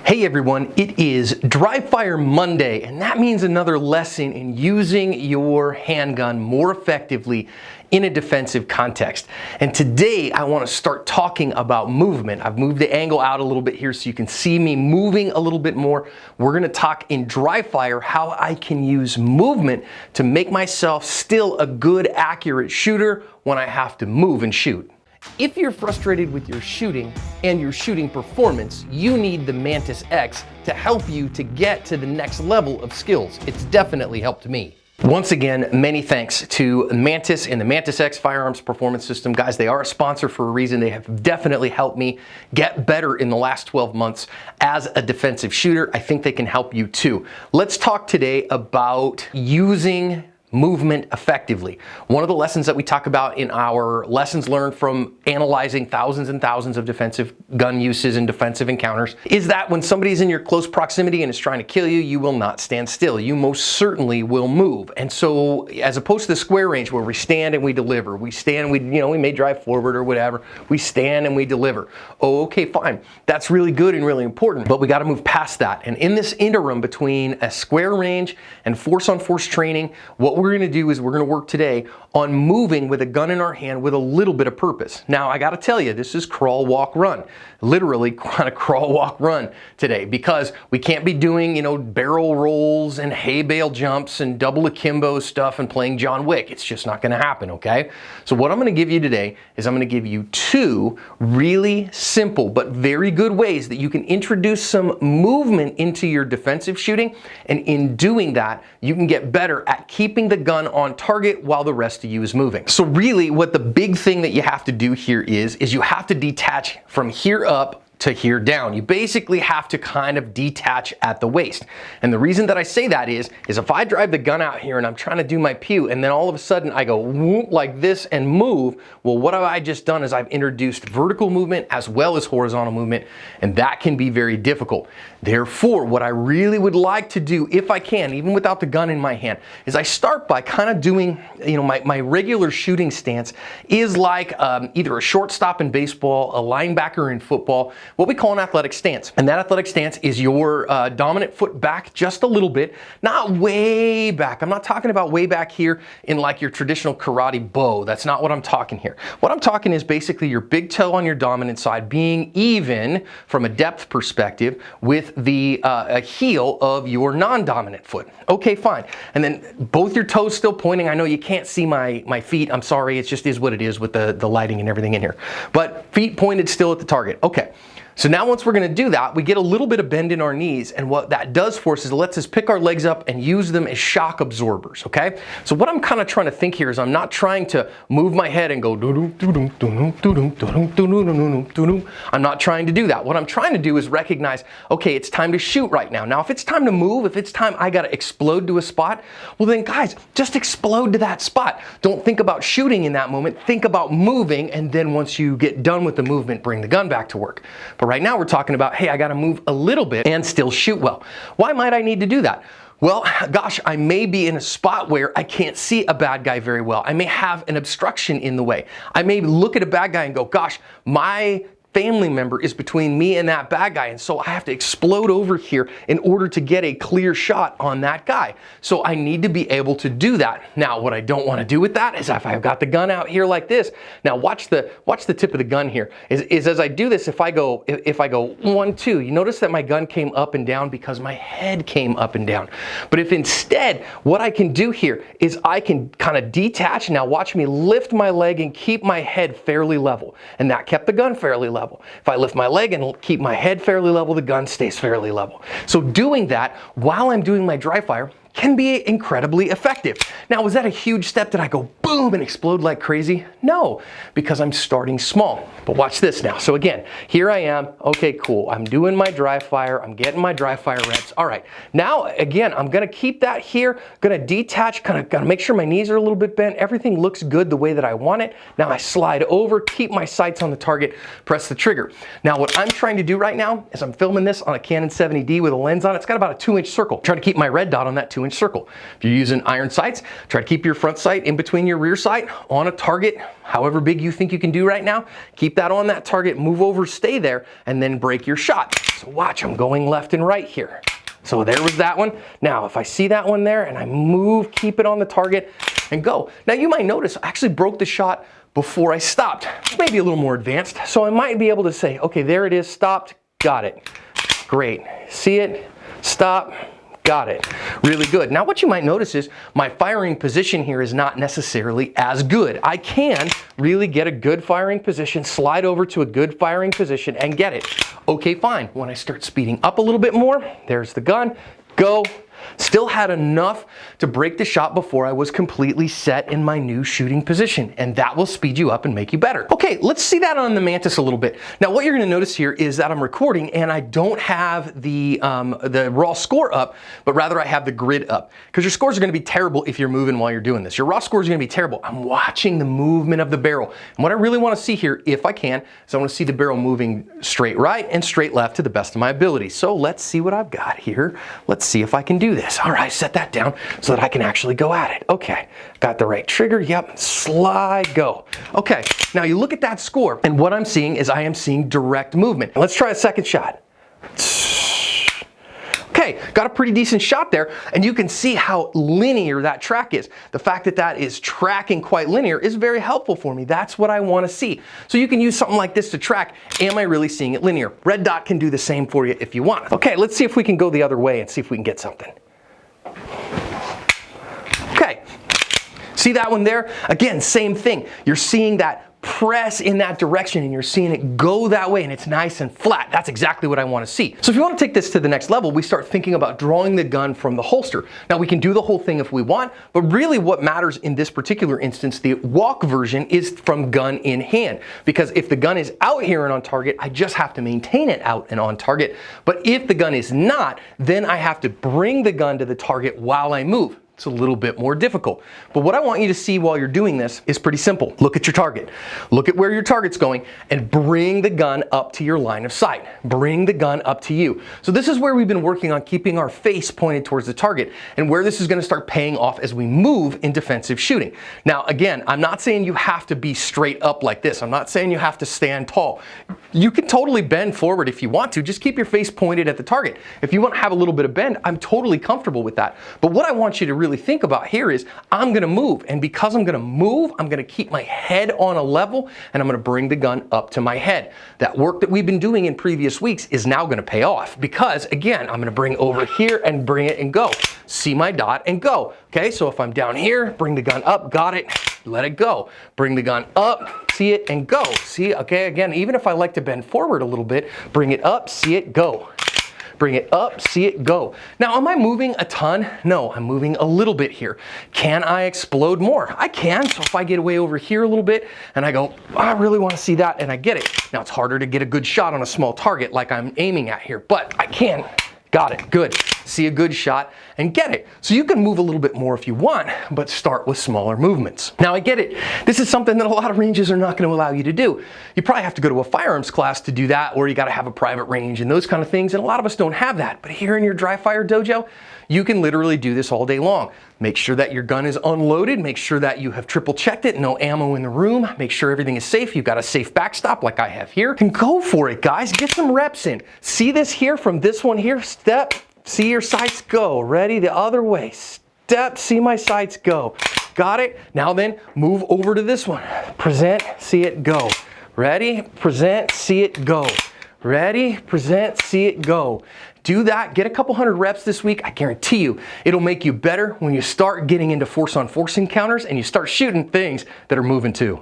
Hey everyone, it is Dry Fire Monday, and that means another lesson in using your handgun more effectively in a defensive context. And today I want to start talking about movement. I've moved the angle out a little bit here so you can see me moving a little bit more. We're going to talk in dry fire how I can use movement to make myself still a good, accurate shooter when I have to move and shoot. If you're frustrated with your shooting and your shooting performance, you need the Mantis X to help you to get to the next level of skills. It's definitely helped me. Once again, many thanks to Mantis and the Mantis X firearms performance system. Guys, they are a sponsor for a reason. They have definitely helped me get better in the last 12 months as a defensive shooter. I think they can help you too. Let's talk today about using movement effectively. One of the lessons that we talk about in our lessons learned from analyzing thousands and thousands of defensive gun uses and defensive encounters is that when somebody's in your close proximity and is trying to kill you, you will not stand still. You most certainly will move. And so as opposed to the square range where we stand and we deliver, we stand, we may drive forward or whatever, we stand and we deliver. Oh, okay, fine. That's really good and really important, but we got to move past that. And in this interim between a square range and force on force training, what we're going to do is we're going to work today on moving with a gun in our hand with a little bit of purpose. Now, I got to tell you, this is crawl, walk, run. Literally kind of crawl, walk, run today because we can't be doing, barrel rolls and hay bale jumps and double akimbo stuff and playing John Wick. It's just not going to happen, okay? So what I'm going to give you today is I'm going to give you two really simple but very good ways that you can introduce some movement into your defensive shooting. And in doing that, you can get better at keeping the gun on target while the rest of you is moving. So really what the big thing that you have to do here is you have to detach from here up to here down. You basically have to kind of detach at the waist. And the reason that I say that is if I drive the gun out here and I'm trying to do my pew and then all of a sudden I go whoop like this and move, well, what have I just done is I've introduced vertical movement as well as horizontal movement, and that can be very difficult. Therefore, what I really would like to do, if I can, even without the gun in my hand, is I start by kind of doing, my regular shooting stance is like either a shortstop in baseball, a linebacker in football, what we call an athletic stance. And that athletic stance is your dominant foot back just a little bit, not way back. I'm not talking about way back here in like your traditional karate bow. That's not what I'm talking here. What I'm talking is basically your big toe on your dominant side being even from a depth perspective with the heel of your non-dominant foot. Okay, fine. And then both your toes still pointing. I know you can't see my feet. I'm sorry. It just is what it is with the lighting and everything in here. But feet pointed still at the target. Okay. So now once we're going to do that, we get a little bit of bend in our knees, and what that does for us is it lets us pick our legs up and use them as shock absorbers, okay? So what I'm kind of trying to think here is I'm not trying to move my head and go I'm not trying to do that. What I'm trying to do is recognize, okay, it's time to shoot right now. Now, if it's time to move, if it's time I got to explode to a spot, well then guys, just explode to that spot. Don't think about shooting in that moment. Think about moving, and then once you get done with the movement, bring the gun back to work. But right now we're talking about, hey, I got to move a little bit and still shoot well. Why might I need to do that? Well, gosh, I may be in a spot where I can't see a bad guy very well. I may have an obstruction in the way. I may look at a bad guy and go, gosh, my family member is between me and that bad guy, and so I have to explode over here in order to get a clear shot on that guy. So I need to be able to do that. Now, what I don't want to do with that is if I've got the gun out here like this. Now watch the tip of the gun here. Is as I do this, if I go 1, 2, you notice that my gun came up and down because my head came up and down. But if instead what I can do here is I can kind of detach. Now watch me lift my leg and keep my head fairly level, and that kept the gun fairly level. If I lift my leg and keep my head fairly level, the gun stays fairly level. So doing that while I'm doing my dry fire can be incredibly effective. Now, was that a huge step? Did I go boom and explode like crazy? No, because I'm starting small. But watch this now. So again, here I am. Okay, cool. I'm doing my dry fire. I'm getting my dry fire reps. All right. Now, again, I'm going to keep that here. Going to detach, kind of got to make sure my knees are a little bit bent. Everything looks good the way that I want it. Now I slide over, keep my sights on the target, press the trigger. Now, what I'm trying to do right now is I'm filming this on a Canon 70D with a lens on it. It's got about a 2-inch circle. I'm trying to keep my red dot on that 2 2-inch circle. If you're using iron sights, try to keep your front sight in between your rear sight on a target, however big you think you can do right now. Keep that on that target, move over, stay there, and then break your shot. So watch, I'm going left and right here. So there was that one. Now, if I see that one there and I move, keep it on the target and go. Now you might notice I actually broke the shot before I stopped. Maybe a little more advanced. So I might be able to say, okay, there it is, stopped, got it. Great. See it, stop, got it. Really good. Now what you might notice is my firing position here is not necessarily as good. I can really get a good firing position, slide over to a good firing position and get it. Okay, fine. When I start speeding up a little bit more, there's the gun, go. Still had enough to break the shot before I was completely set in my new shooting position, and that will speed you up and make you better. Okay, let's see that on the Mantis a little bit. Now what you're gonna notice here is that I'm recording and I don't have the raw score up, but rather I have the grid up, because your scores are gonna be terrible if you're moving while you're doing this. Your raw scores are gonna be terrible. I'm watching the movement of the barrel, and what I really wanna see here, if I can, is I wanna see the barrel moving straight right and straight left to the best of my ability. So let's see what I've got here. Let's see if I can do this. All right, set that down so that I can actually go at it. Okay, got the right trigger, yep, slide, go. Okay, now you look at that score, and what I'm seeing is I am seeing direct movement. Let's try a second shot. Okay, got a pretty decent shot there, and you can see how linear that track is. The fact that that is tracking quite linear is very helpful for me. That's what I want to see. So you can use something like this to track, am I really seeing it linear? Red dot can do the same for you if you want. Okay, let's see if we can go the other way and see if we can get something. Okay, see that one there? Again, same thing. You're seeing that press in that direction and you're seeing it go that way and it's nice and flat. That's exactly what I want to see. So if you want to take this to the next level, we start thinking about drawing the gun from the holster. Now we can do the whole thing if we want, but really what matters in this particular instance, the walk version, is from gun in hand. Because if the gun is out here and on target, I just have to maintain it out and on target. But if the gun is not, then I have to bring the gun to the target while I move. It's a little bit more difficult. But what I want you to see while you're doing this is pretty simple. Look at your target. Look at where your target's going and bring the gun up to your line of sight. Bring the gun up to you. So this is where we've been working on keeping our face pointed towards the target, and where this is going to start paying off as we move in defensive shooting. Now again, I'm not saying you have to be straight up like this. I'm not saying you have to stand tall. You can totally bend forward if you want to. Just keep your face pointed at the target. If you want to have a little bit of bend, I'm totally comfortable with that. But what I want you to really think about here is I'm gonna move, and because I'm gonna move, I'm gonna keep my head on a level and I'm gonna bring the gun up to my head. That work that we've been doing in previous weeks is now gonna pay off, because again, I'm gonna bring over here and bring it and go. See my dot and go. Okay, so if I'm down here, bring the gun up, got it, let it go. Bring the gun up, see it and go. See, okay, again, even if I like to bend forward a little bit, bring it up, see it, go. Bring it up, see it, go. Now, am I moving a ton? No, I'm moving a little bit here. Can I explode more? I can. So if I get away over here a little bit and I go, I really want to see that, and I get it. Now, it's harder to get a good shot on a small target like I'm aiming at here, but I can. Got it, good. See a good shot and get it. So you can move a little bit more if you want, but start with smaller movements. Now I get it. This is something that a lot of ranges are not going to allow you to do. You probably have to go to a firearms class to do that, or you got to have a private range and those kind of things. And a lot of us don't have that. But here in your dry fire dojo, you can literally do this all day long. Make sure that your gun is unloaded. Make sure that you have triple checked it. No ammo in the room. Make sure everything is safe. You've got a safe backstop like I have here. And go for it, guys. Get some reps in. See this here from this one here? Step. See your sights go. Ready? The other way. Step. See my sights go. Got it? Now then, move over to this one. Present. See it go. Ready? Present. See it go. Ready? Present. See it go. Do that. Get a couple hundred reps this week. I guarantee you it'll make you better when you start getting into force on force encounters and you start shooting things that are moving too.